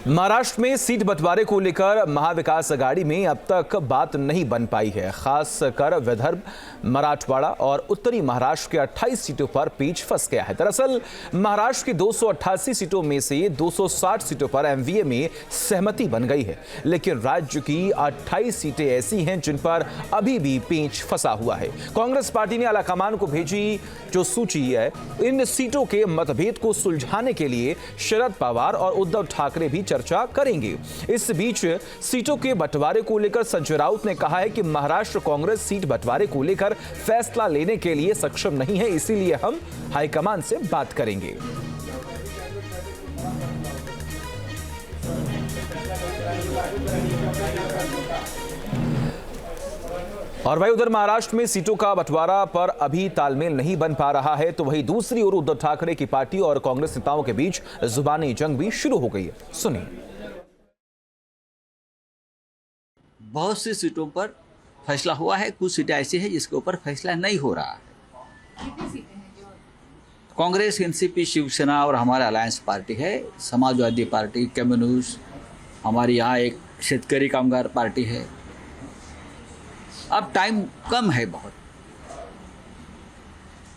महाराष्ट्र में सीट बंटवारे को लेकर महाविकास आघाड़ी में अब तक बात नहीं बन पाई है। खासकर विदर्भ, मराठवाड़ा और उत्तरी महाराष्ट्र के 28 सीटों पर पेच फंस गया है। दरअसल महाराष्ट्र की 288 सीटों में से 260 सीटों पर एमवीए में सहमति बन गई है, लेकिन राज्य की 28 सीटें ऐसी हैं जिन पर अभी भी पेच फंसा हुआ है। कांग्रेस पार्टी ने आलाकमान को भेजी जो सूची है, इन सीटों के मतभेद को सुलझाने के लिए शरद पवार और उद्धव ठाकरे भी चर्चा करेंगे। इस बीच सीटों के बंटवारे को लेकर संजय राउत ने कहा है कि महाराष्ट्र कांग्रेस सीट बंटवारे को लेकर फैसला लेने के लिए सक्षम नहीं है, इसीलिए हम हाईकमान से बात करेंगे। और वही उधर महाराष्ट्र में सीटों का बंटवारा पर अभी तालमेल नहीं बन पा रहा है, तो वहीं दूसरी ओर उद्धव ठाकरे की पार्टी और कांग्रेस नेताओं के बीच जुबानी जंग भी शुरू हो गई है। सुनिए। बहुत सी सीटों पर फैसला हुआ है, कुछ सीटें ऐसी हैं जिसके ऊपर फैसला नहीं हो रहा है। कांग्रेस, एनसीपी, शिवसेना और हमारा अलायंस पार्टी है, समाजवादी पार्टी, कम्युनिस्ट, हमारी यहाँ एक शेतकरी कामगार पार्टी है। अब टाइम कम है बहुत,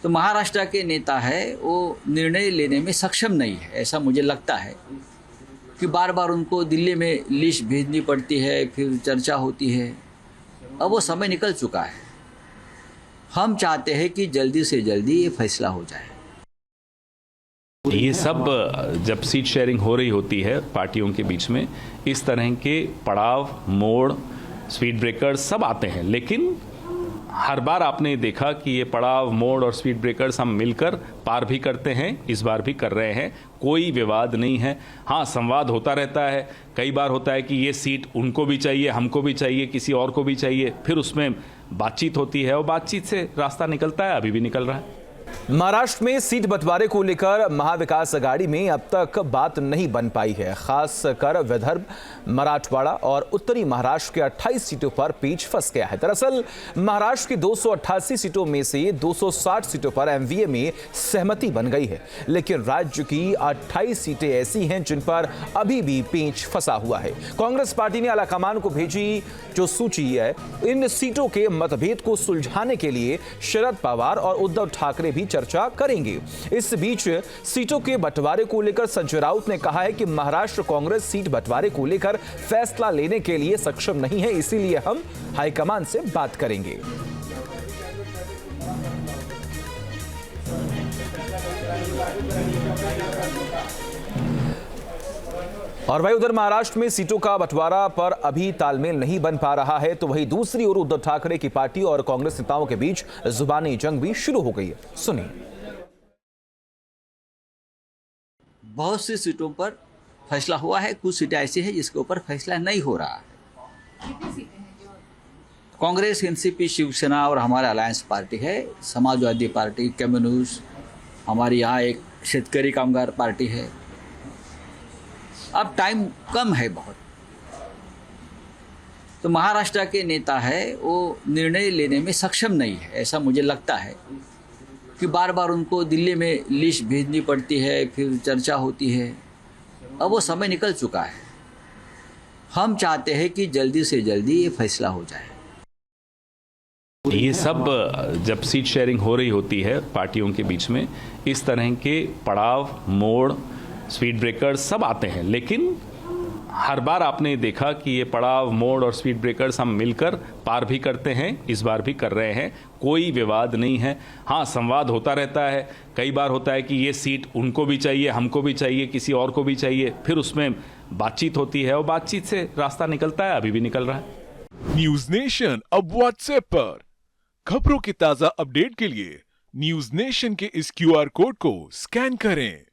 तो महाराष्ट्र के नेता है वो निर्णय लेने में सक्षम नहीं है। ऐसा मुझे लगता है कि बार बार उनको दिल्ली में लिस्ट भेजनी पड़ती है, फिर चर्चा होती है। अब वो समय निकल चुका है। हम चाहते हैं कि जल्दी से जल्दी ये फैसला हो जाए। ये सब जब सीट शेयरिंग हो रही होती है पार्टियों के बीच में, इस तरह के पड़ाव, मोड़, स्पीड ब्रेकर्स सब आते हैं, लेकिन हर बार आपने देखा कि ये पड़ाव, मोड़ और स्पीड ब्रेकर्स हम मिलकर पार भी करते हैं। इस बार भी कर रहे हैं, कोई विवाद नहीं है। हाँ, संवाद होता रहता है। कई बार होता है कि ये सीट उनको भी चाहिए, हमको भी चाहिए, किसी और को भी चाहिए, फिर उसमें बातचीत होती है और बातचीत से रास्ता निकलता है, अभी भी निकल रहा है। महाराष्ट्र में सीट बंटवारे को लेकर महाविकास आघाड़ी में अब तक बात नहीं बन पाई है। खासकर विदर्भ, मराठवाड़ा और उत्तरी महाराष्ट्र के 28 सीटों पर पेच फंस गया है। दरअसल महाराष्ट्र की 288 सीटों में से 260 सीटों पर एमवीए में सहमति बन गई है, लेकिन राज्य की 28 सीटें ऐसी हैं जिन पर अभी भी पेच फंसा हुआ है। कांग्रेस पार्टी ने आलाकमान को भेजी जो सूची है, इन सीटों के मतभेद को सुलझाने के लिए शरद पवार और उद्धव ठाकरे भी चर्चा करेंगे। इस बीच सीटों के बंटवारे को लेकर संजय राउत ने कहा है कि महाराष्ट्र कांग्रेस सीट बंटवारे को लेकर फैसला लेने के लिए सक्षम नहीं है, इसीलिए हम हाईकमान से बात करेंगे। और वही उधर महाराष्ट्र में सीटों का बंटवारा पर अभी तालमेल नहीं बन पा रहा है, तो वहीं दूसरी ओर उद्धव ठाकरे की पार्टी और कांग्रेस नेताओं के बीच जुबानी जंग भी शुरू हो गई है। सुनिए। बहुत सी सीटों पर फैसला हुआ है, कुछ सीटें ऐसी हैं जिसके ऊपर फैसला नहीं हो रहा है। कांग्रेस, एनसीपी, शिवसेना और हमारा अलायंस पार्टी है, समाजवादी पार्टी, कम्युनिस्ट, हमारी यहाँ एक शेतकरी कामगार पार्टी है। अब टाइम कम है बहुत, तो महाराष्ट्र के नेता है वो निर्णय लेने में सक्षम नहीं है। ऐसा मुझे लगता है कि बार बार उनको दिल्ली में लिस्ट भेजनी पड़ती है, फिर चर्चा होती है। अब वो समय निकल चुका है। हम चाहते हैं कि जल्दी से जल्दी ये फैसला हो जाए। ये सब जब सीट शेयरिंग हो रही होती है पार्टियों के बीच में, इस तरह के पड़ाव, मोड़, स्पीड ब्रेकर्स सब आते हैं, लेकिन हर बार आपने देखा कि ये पड़ाव, मोड़ और स्पीड ब्रेकर्स हम मिलकर पार भी करते हैं। इस बार भी कर रहे हैं, कोई विवाद नहीं है। हाँ, संवाद होता रहता है। कई बार होता है कि ये सीट उनको भी चाहिए, हमको भी चाहिए, किसी और को भी चाहिए, फिर उसमें बातचीत होती है और बातचीत से रास्ता निकलता है, अभी भी निकल रहा है। न्यूज नेशन अब व्हाट्सएप पर खबरों की ताजा अपडेट के लिए न्यूज नेशन के इस क्यूआर कोड को स्कैन करें।